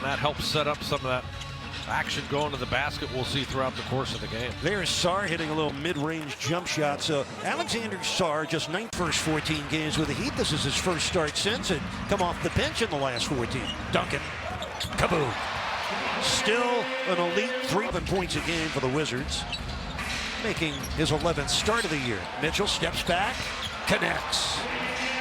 That helps set up some of that action going to the basket we'll see throughout the course of the game. There's Sarr hitting a little mid-range jump shot. So Alexander Sarr, just first 14 games with the Heat. This is his first start since it come off the bench in the last 14. Duncan, kaboom. Still an elite 3 points a game for the Wizards, making his 11th start of the year. Mitchell steps back, connects.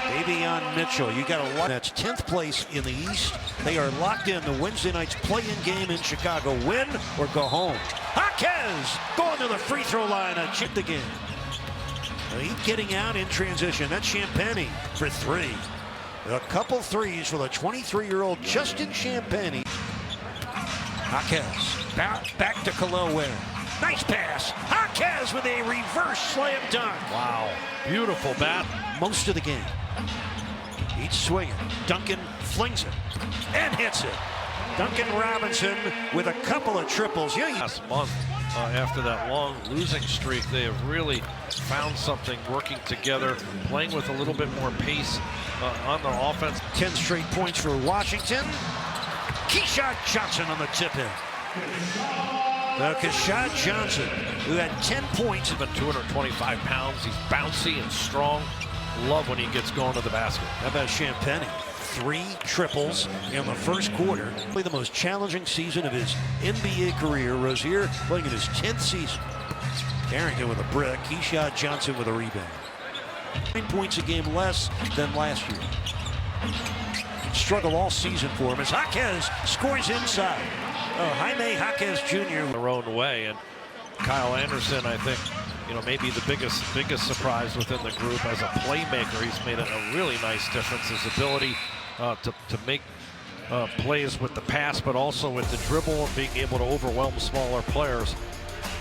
Davion Mitchell, you got a lot. That's 10th place in the East. They are locked in the Wednesday night's play-in game in Chicago. Win or go home. Jaquez going to the free throw line and chip the game. Heat getting out in transition. That's Champagnie for 3. A couple threes for the 23-year-old Justin Champagnie. Jaquez back to Kel'el Ware. Nice pass. Jaquez with a reverse slam dunk. Wow, beautiful bat. Most of the game. He's swinging. Duncan flings it and hits it. Duncan Robinson with a couple of triples. Last month, after that long losing streak, they have really found something working together, playing with a little bit more pace on the offense. 10 straight points for Washington. Keshad Johnson on the tip-in. Keshad Johnson, who had 10 points. He's been 225 pounds. He's bouncy and strong. Love when he gets going to the basket. How about Champagnie? 3 triples in the first quarter. Probably the most challenging season of his NBA career. Rozier playing in his 10th season. Carrington with a brick. Keshad Johnson with a rebound. 9 points a game less than last year. Struggle all season for him as Jaquez scores inside. Jaime Jaquez Jr. their own way, and Kyle Anderson, I think, maybe the biggest surprise within the group as a playmaker. He's made a really nice difference. His ability to make plays with the pass, but also with the dribble and being able to overwhelm smaller players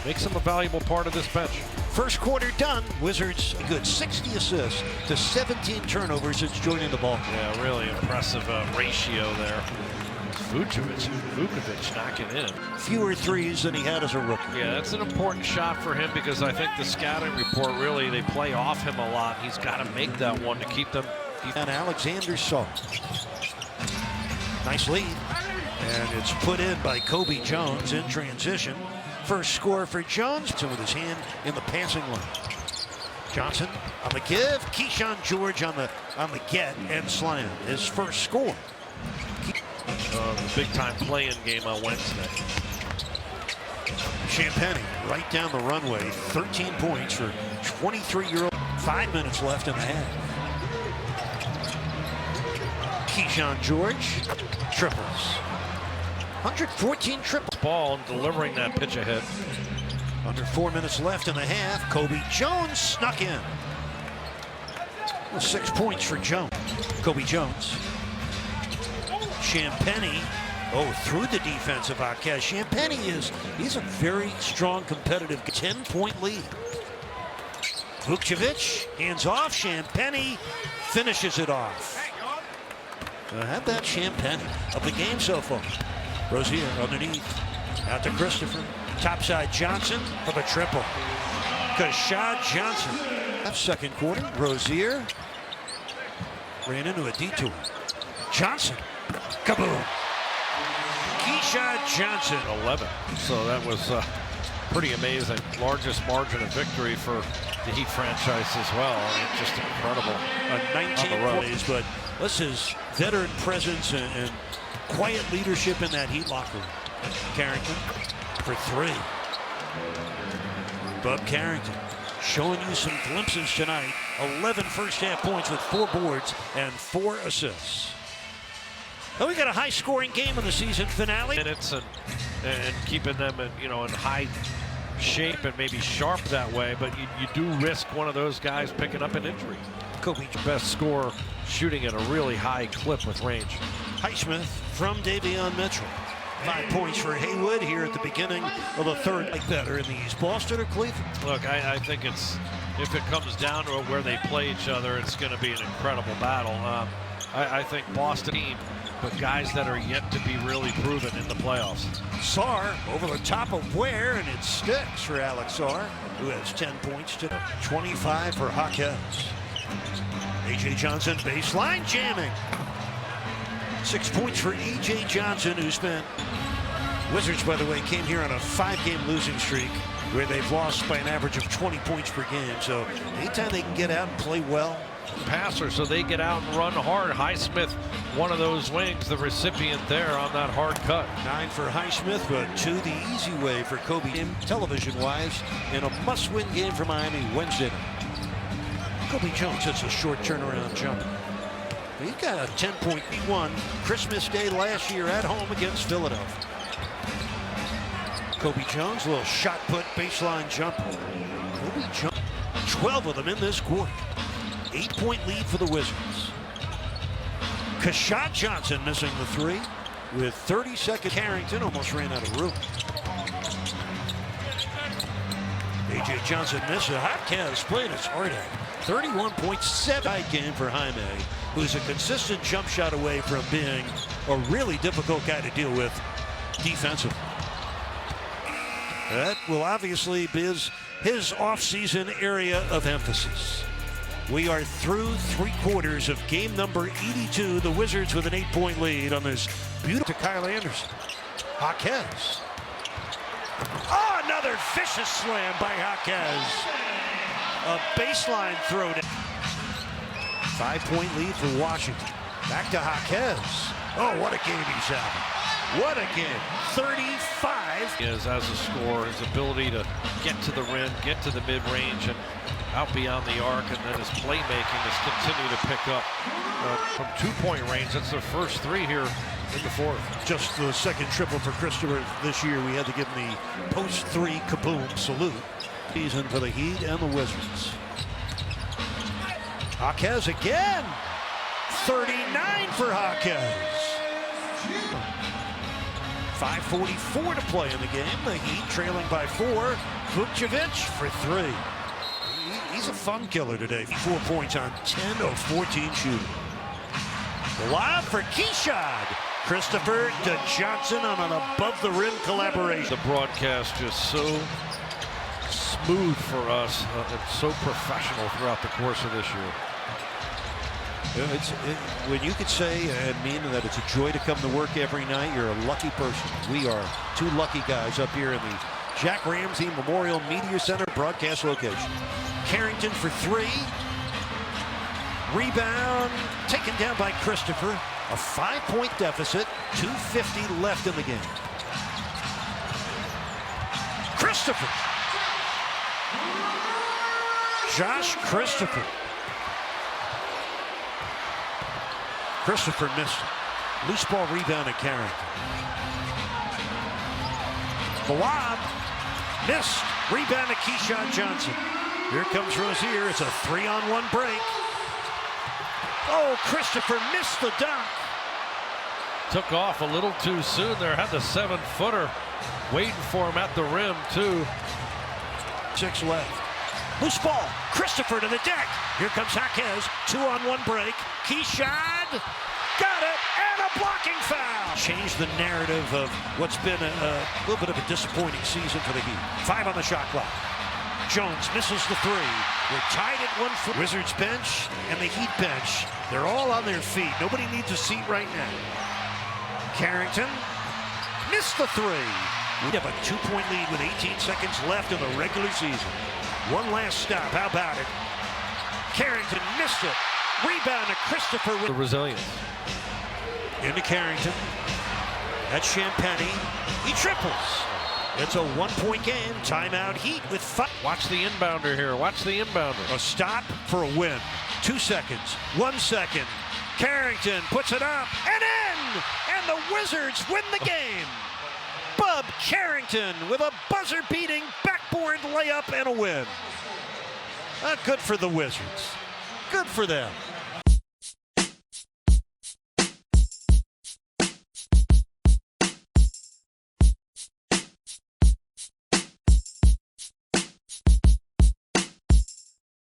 makes him a valuable part of this bench. First quarter done. Wizards a good 60 assists to 17 turnovers since joining the ball. Yeah, really impressive ratio there. Vucevic knocking in. Fewer threes than he had as a rookie. Yeah, that's an important shot for him because I think the scouting report really, they play off him a lot. He's got to make that one to keep them. And Alexander Sarr. Nice lead. And it's put in by Kobe Jones in transition. First score for Jones with his hand in the passing lane. Johnson on the give. Keyshawn George on the get and slam. His first score. The big-time play-in game on Wednesday. Champagnie right down the runway. 13 points for 23-year-old. 5 minutes left in the half. Keyshawn George triples. 114 triples. Ball and delivering that pitch ahead. Under 4 minutes left in the half. Kobe Jones snuck in. 6 points for Jones. Kobe Jones. Champagnie, through the defense of Jaquez. Champagnie he's a very strong, competitive 10-point lead. Vucevic, hands off. Champagnie finishes it off. How about Champagnie of the game so far? Rozier underneath. Out to Christopher. Topside Johnson for the triple. Keshad Johnson. That's second quarter. Rozier ran into a detour. Johnson. Kaboom. Keshad Johnson. 11. So that was pretty amazing. Largest margin of victory for the Heat franchise as well. I mean, just incredible. 19 plays, but this is veteran presence and quiet leadership in that Heat locker room. Carrington for 3. Bub Carrington showing you some glimpses tonight. 11 first half points with 4 boards and 4 assists. Well, we got a high-scoring game in the season finale. Minutes and keeping them in high shape and maybe sharp that way, but you do risk one of those guys picking up an injury. Kobe, best scorer, shooting at a really high clip with range. Highsmith from Davion Mitchell. 5 points for Haywood here at the beginning of the third. Like better in the East, Boston or Cleveland? Look, I think if it comes down to where they play each other, it's going to be an incredible battle. I think Boston team but guys that are yet to be really proven in the playoffs. Sarr over the top of Ware, and it sticks for Alex Sarr, who has 10 points to 25 for Jaquez. A.J. Johnson baseline jamming. 6 points for A.J. Johnson, who spent... Wizards, by the way, came here on a 5-game losing streak where they've lost by an average of 20 points per game. So anytime they can get out and play well. Passer, so they get out and run hard. Highsmith, one of those wings, the recipient there on that hard cut. 9 for Highsmith, but 2 the easy way for Kobe television-wise in a must-win game for Miami Wednesday night. Kobe Jones hits a short turnaround jumper. He got a 10-point P1 Christmas Day last year at home against Philadelphia. Kobe Jones, a little shot put baseline jumper. Kobe Jones, 12 of them in this quarter. 8-point lead for the Wizards. Keshad Johnson missing the 3 with 30 seconds. Carrington almost ran out of room. A.J. Johnson missed it. Jaquez playing his heart out. 31.7 game for Jaime, who's a consistent jump shot away from being a really difficult guy to deal with defensively. That will obviously be his off-season area of emphasis. We are through 3 quarters of game number 82. The Wizards with an 8-point lead on this beautiful to Kyle Anderson. Jaquez. Oh, another vicious slam by Jaquez. A baseline throw. 5-point lead for Washington. Back to Jaquez. Oh, what a game he's having. What a game. 35. Is as a scorer, his ability to get to the rim, get to the mid-range, and out beyond the arc, and then his playmaking has continued to pick up from 2-point range. That's their first 3 here in the 4th. Just the second triple for Christopher this year. We had to give him the post-3 kaboom salute. Season for the Heat and the Wizards. Jaquez again. 39 for Jaquez. 5:44 to play in the game. The Heat trailing by 4. Vukcevic for 3. He's a fun killer today. 4 points on 10 of 14 shooting. The lob for Keshad. Christopher to Johnson on an above-the-rim collaboration. The broadcast just so smooth for us and so professional throughout the course of this year. When you could say and mean that it's a joy to come to work every night, you're a lucky person. We are 2 lucky guys up here in the Jack Ramsey Memorial Media Center broadcast location. Carrington for 3. Rebound taken down by Christopher. A 5-point deficit. 2:50 left in the game. Christopher. Josh Christopher. Christopher missed it. Loose ball rebound at Carrington. The lob. Missed. Rebound to Keshad Johnson. Here comes Rozier. It's a 3-on-1 break. Oh, Christopher missed the dunk. Took off a little too soon there. Had the 7-footer waiting for him at the rim, too. 6 left. Loose ball. Christopher to the deck. Here comes Jaquez. 2-on-1 break. Keshad. Got it. And a blocking foul. Changed the narrative of what's been a little bit of a disappointing season for the Heat. 5 on the shot clock. Jones misses the 3. We're tied at 1 foot. Wizards bench and the Heat bench. They're all on their feet. Nobody needs a seat right now. Carrington missed the 3. We have a 2-point lead with 18 seconds left in the regular season. One last stop. How about it? Carrington missed it. Rebound to Christopher with the resilience. Into Carrington. That's Champagnie. He triples. It's a 1-point game. Timeout Heat with 5. Watch the inbounder here. Watch the inbounder. A stop for a win. 2 seconds. 1 second. Carrington puts it up and in! And the Wizards win the game. Bub Carrington with a buzzer-beating backboard layup and a win. Good for the Wizards. Good for them.